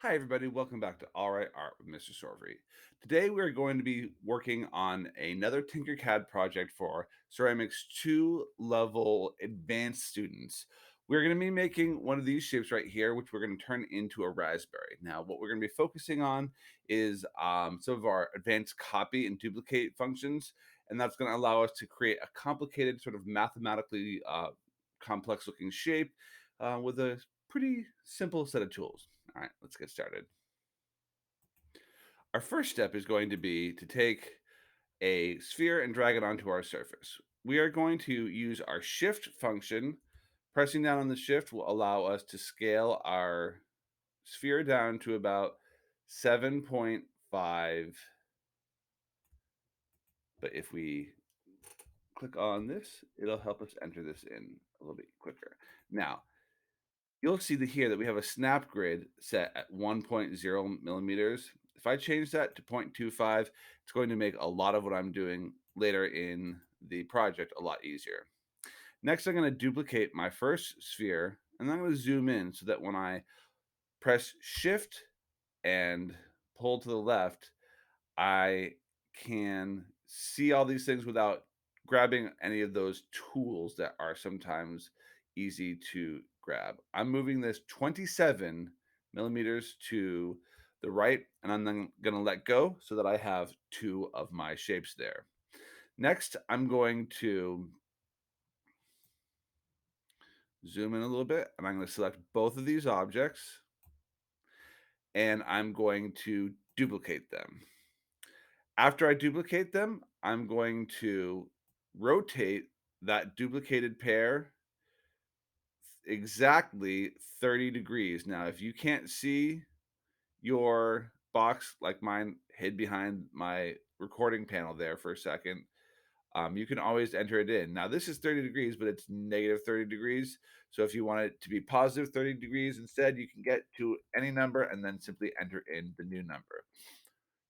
Hi, everybody. Welcome back to All Right Art with Mr. Sorvery. Today, we're going to be working on another TinkerCad project for Ceramics 2 level advanced students. We're going to be making one of these shapes right here, which we're going to turn into a raspberry. Now, what we're going to be focusing on is some of our advanced copy and duplicate functions, and that's going to allow us to create a complicated, sort of mathematically complex looking shape with a pretty simple set of tools. All right, let's get started. Our first step is going to be to take a sphere and drag it onto our surface. We are going to use our shift function. Pressing down on the shift will allow us to scale our sphere down to about 7.5. But if we click on this, it'll help us enter this in a little bit quicker. Now, you'll see here that we have a snap grid set at 1.0 millimeters. If I change that to 0.25, it's going to make a lot of what I'm doing later in the project a lot easier. Next, I'm going to duplicate my first sphere, and I'm going to zoom in so that when I press Shift and pull to the left, I can see all these things without grabbing any of those tools that are sometimes easy to grab. I'm moving this 27 millimeters to the right, and I'm then going to let go so that I have two of my shapes there. Next, I'm going to zoom in a little bit, and I'm going to select both of these objects, and I'm going to duplicate them. After I duplicate them, I'm going to rotate that duplicated pair exactly 30 degrees. Now, if you can't see your box like mine hid behind my recording panel there for a second, you can always enter it in. Now, this is 30 degrees, but it's negative 30 degrees. So if you want it to be positive 30 degrees instead, you can get to any number and then simply enter in the new number.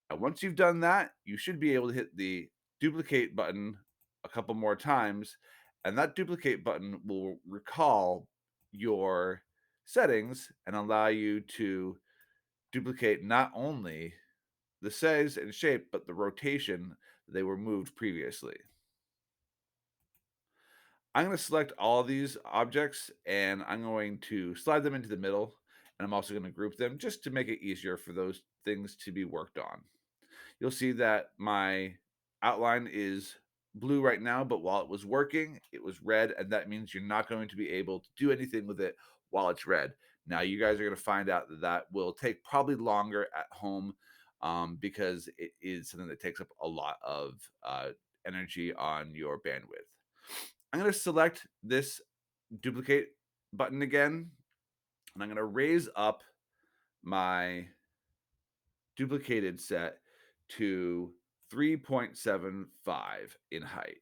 Now, once you've done that, you should be able to hit the duplicate button a couple more times, and that duplicate button will recall your settings and allow you to duplicate not only the size and shape, but the rotation they were moved previously. I'm going to select all of these objects and I'm going to slide them into the middle. And I'm also going to group them just to make it easier for those things to be worked on. You'll see that my outline is blue right now, but while it was working, it was red, and that means you're not going to be able to do anything with it while it's red. Now, you guys are going to find out that that will take probably longer at home because it is something that takes up a lot of energy on your bandwidth. I'm going to select this duplicate button again, and I'm going to raise up my duplicated set to 3.75 in height.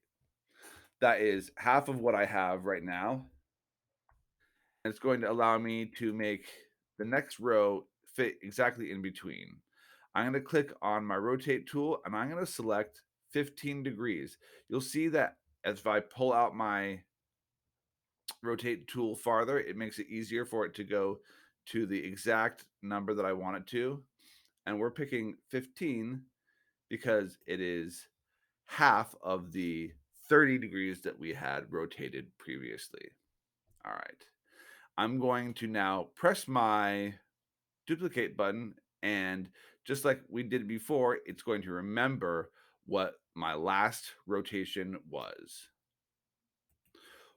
That is half of what I have right now. And it's going to allow me to make the next row fit exactly in between. I'm going to click on my rotate tool and I'm going to select 15 degrees. You'll see that as I pull out my rotate tool farther, it makes it easier for it to go to the exact number that I want it to. And we're picking 15 because it is half of the 30 degrees that we had rotated previously. All right. I'm going to now press my duplicate button, and just like we did before, it's going to remember what my last rotation was.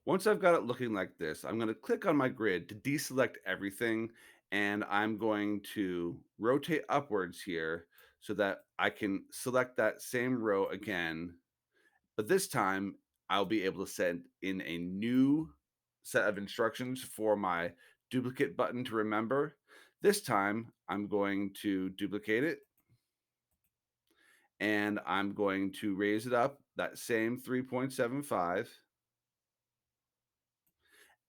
Once I've got it looking like this, I'm going to click on my grid to deselect everything, and I'm going to rotate upwards here so that I can select that same row again. But this time, I'll be able to send in a new set of instructions for my duplicate button to remember. This time, I'm going to duplicate it, and I'm going to raise it up that same 3.75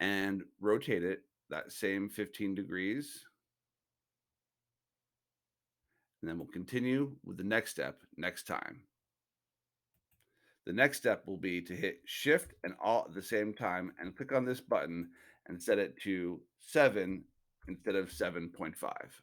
and rotate it that same 15 degrees. And then we'll continue with the next step next time. The next step will be to hit Shift and Alt at the same time and click on this button and set it to 7 instead of 7.5.